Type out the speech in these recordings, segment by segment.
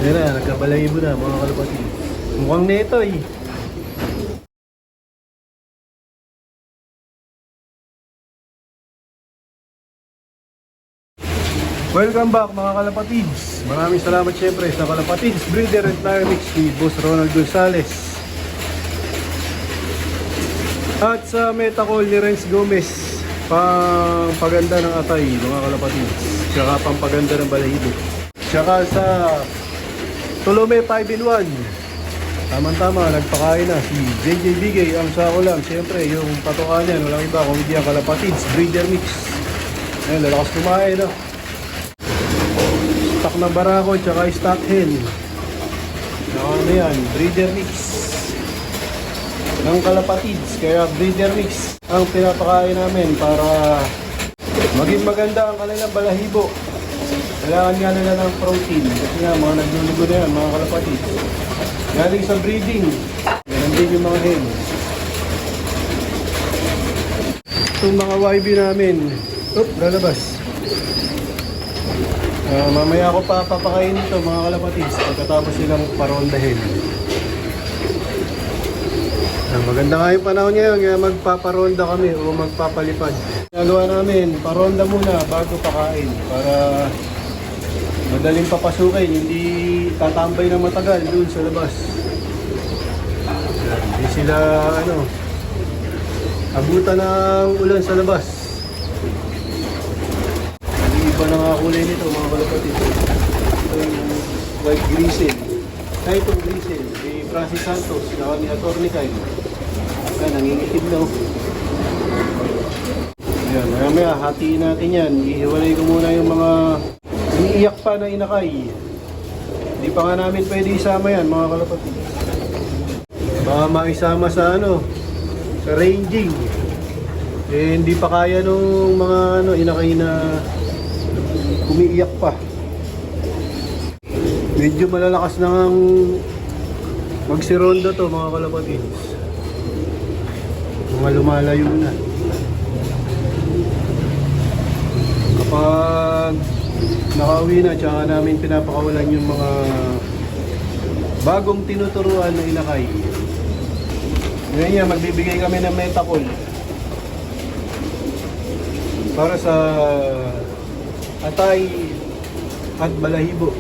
Yan na, nagkabalahibo na mga kalapatid. Mukhang neto eh. Welcome back mga kalapatids. Maraming salamat syempre sa Kalapatids Breeder and Tire Mix ni Boss Ronald Gonzales. At sa Metacol ni Renz Gomez, pampaganda ng atay mga kalapatids. Tsaka pampaganda ng balahibo. Tsaka sa Tolome 5-in-1. Tama-tama, nagpakain na si JJ Bigay. Ang sako lang, syempre yung patukan yan, walang iba kung hindi ang Kalapatids Breeder Mix. Ayan, lalakas kumain no. Stock na barako tsaka stock hen. Ano yan, breeder mix ng Kalapatids. Kaya breeder mix ang pinapakain namin para maging maganda ang kanilang balahibo. Kailangan nga nila ng protein. Kasi nga mga naglulugo na yan mga Kalapatids. Galing sa breeding. Ganun din yung mga hen. Itong mga YB namin. Lalabas. Mamaya ako pa papakain ito mga Kalapatids pagkatapos silang parondahin. Maganda nga yung panahon ngayon kaya magpaparonda kami o magpapalipad. Nagawa namin, paronda muna bago pakain para madaling papasukin, hindi tatambay ng matagal doon sa labas. Hindi sila abutan ng ulan sa labas. Iba na nga kulay nito mga Kalapatid. Itong white grisel. Itong grisel, si Francis Santos, saka ni Atty. Kyle. Ayan, nangingitim daw. Ayan, maya hatiin natin yan. Ihiwalay ko muna yung mga iniiyak pa na inakay. Hindi pa nga namin pwede isama yan mga Kalapatid. Baka maisama sa sa ranging. Hindi pa kaya nung mga inakay na umiiyak pa. Medyo malalakas na ang magsironda to mga Kalapatids. Mga lumalayo na. Kapag nakauwi na, tsaka namin pinapakawalan yung mga bagong tinuturuan na inakay. Ngayon magbibigay kami ng Metacol para sa atay at balahibo.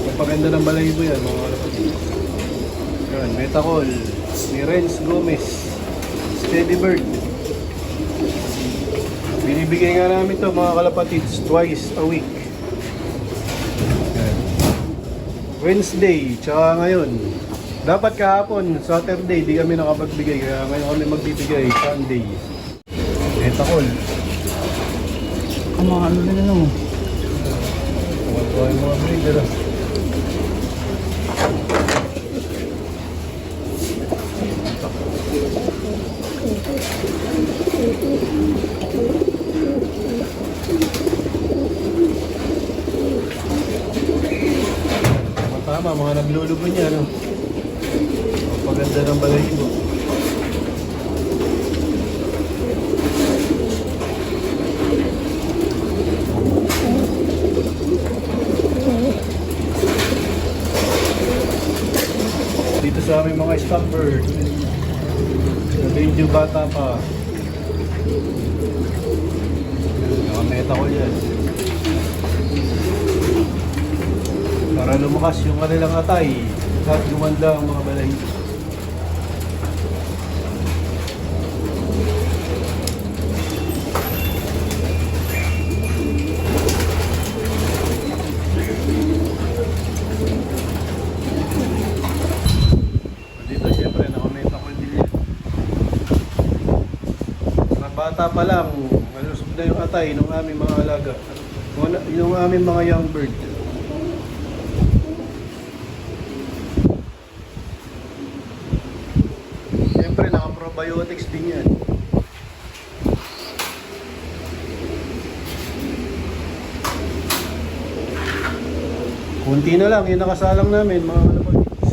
Pagpaganda ng balahibo yan mga Kalapatids. Yan, Metacol ni Renz Gomez, Steady Bird. Binibigay nga namin ito mga Kalapatids twice a week. Yan. Wednesday tsaka ngayon. Dapat kahapon Saturday di kami nakapagbigay, kaya ngayon kami magbibigay Sunday. Metacol. Mga nila no. Tuwa yung mga breeder. Tama, mga naglulugo niya paganda ng balahibo. Dito sa aming mga stock bird, medyo bata pa. Naka-Metacol yan para lumakas yung kanilang atay at gumanda ang mga balahibo. Bata pa lang, malusog na yung atay ng aming mga alaga, yung aming mga young bird. Siyempre naka-probiotics din yan. Kunti na lang yung nakasalang namin mga Kalapatids.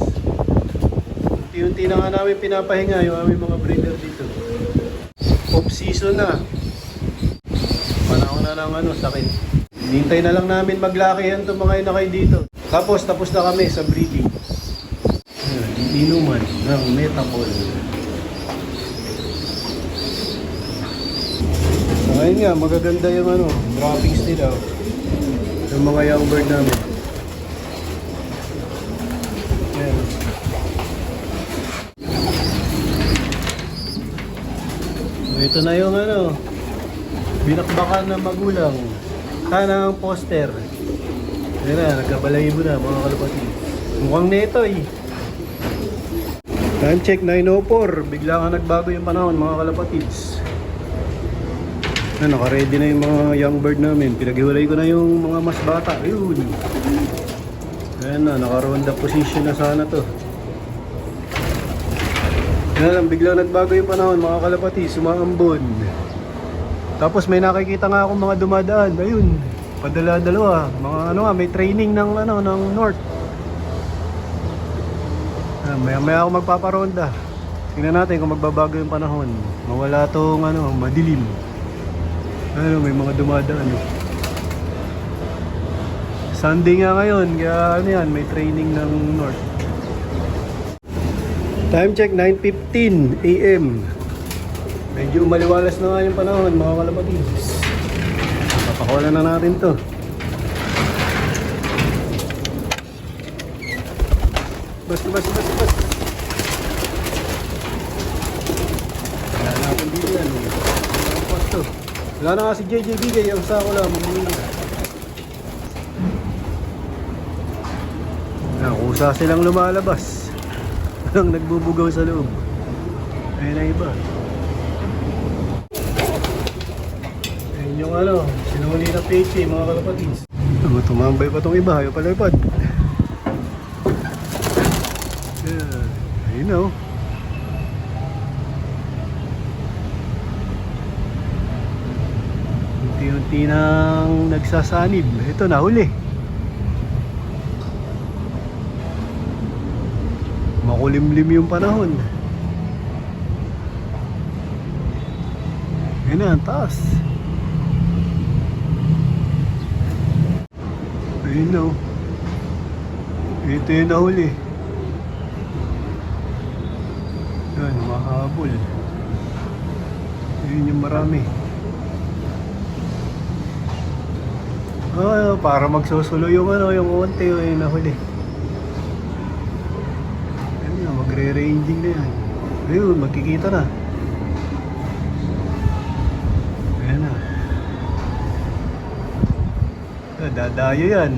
Unti-unti na nga namin pinapahinga yung aming mga breeder dito. Off season na. Panahon na ng sakit. Hintay na lang namin maglakihan itong mga inakay dito. Tapos na kami sa breeding. Ayan, inuman ng Metacol. So, ayun nga, magaganda yung ano, droppings nila. Yung mga young bird namin. Ayan. So, ito na yung ano, binakbakan ng magulang. Tanang poster. Ayan na, nagkabalahibo na mga kalapati. Mukhang neto eh. Time check 9:04. Bigla nga nagbago yung panahon mga kalapatids. Ayan, naka-ready na yung mga young bird namin. Pinaghiwalay ko na yung mga mas bata. Ayun. Ayan na, naka-ronda position na sana to. Ayan lang, biglang nagbago yung panahon mga kalapatids. Sumaambon. Tapos may nakikita nga akong mga dumadaan. Ayun. Padala-dalawa. Mga ano nga, may training ng ano, ng North. Maya-maya ako magpaparonda. Tingnan natin kung magbabago yung panahon. Mawala tong ano, madilim. Ano, may mga dumadaan. Sunday nga ngayon, kaya ano yan, may training ng North. Time check 9:15 AM. Medyo maliwalas na nga yung panahon, mga kalapatids. Papakawalan na natin to. Bas. Wala natin dito yan. Wala na nga si JJB kaya ang sako lang. Kusa silang lumalabas. Walang nagbubugaw sa loob. Ayun na iba. Ayun yung ano, sinuli na peche mga kalapatids. Tumambay pa tong iba, ayaw palipad. Ayun na oh. Unti-unti nang nagsasanib. Ito na huli. Makulimlim yung panahon. Ayun na, ang taas. Ayun na oh. Ito yung nahuli. Yan, mahabol. Ayun yung marami. Para magsusulo yung ano, yung unti yung nahuli. Ayun na, magre-ranging na yan. Ayun, magkikita na. Ayan na. Dadayo yan.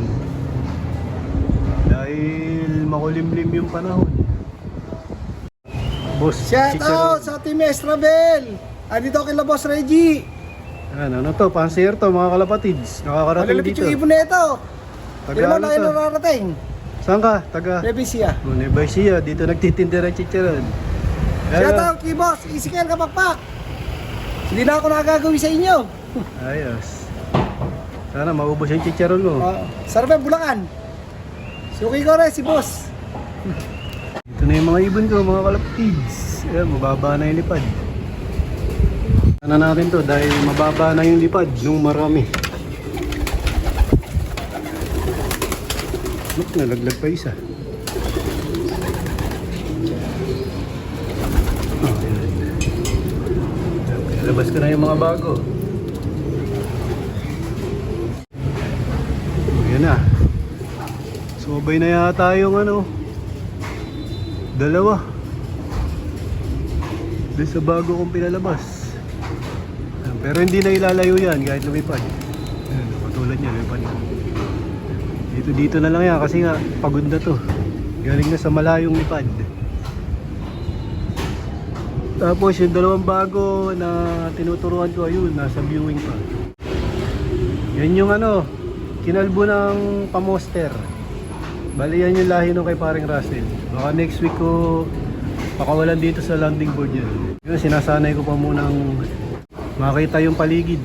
Dahil makulimlim yung panahon. Boss, shout out sa Team Estrabel! Andito kay Boss Reggie! Ano to, pansier to mga kalapatids. Nakakarating Malalapit dito. yung ibon na ito! Taga Ilan mo ano na yun to? nararating? Saan ka? Taga Nebisia. Nebisia. Dito nagtitinda ng chicharon. Shout out kay Boss Isikel Kapakpak! Hindi na ako nakagagawin sa inyo! Ayos. Sana maubos yung chicharon mo. Sarap yung Bulacan! Suki ko rin si Boss! Ito na yung mga ibon ko, mga kalapatids. Ayan, mababa na yung lipad. Ano natin to dahil mababa na yung lipad nung marami. Look, nalaglag pa isa. Oh, ayan. Labas ko na yung mga bago. Ayan na. Sumabay na yata yung ano, dalawa. Doon sa bago kong pinalabas. Pero hindi na ilalayo yan kahit lumipad. Katulad niya, lumipad na. Dito na lang yan kasi nga pagod na to. Galing na sa malayong lipad. Tapos yung dalawang bago na tinuturuan ko, ayun, nasa viewing pa. Yan yung ano, kinalbo ng pamoster. Bali yan yung lahi nung kay paring Russell. Baka next week ko pakawalan dito sa landing board yan. Yun, sinasanay ko pa munang makita yung paligid.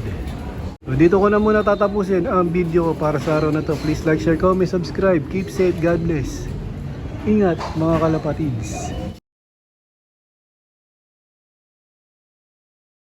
So, dito ko na muna tatapusin ang video ko para sa araw na to. Please like, share, comment, subscribe. Keep safe, God bless. Ingat mga kalapatids.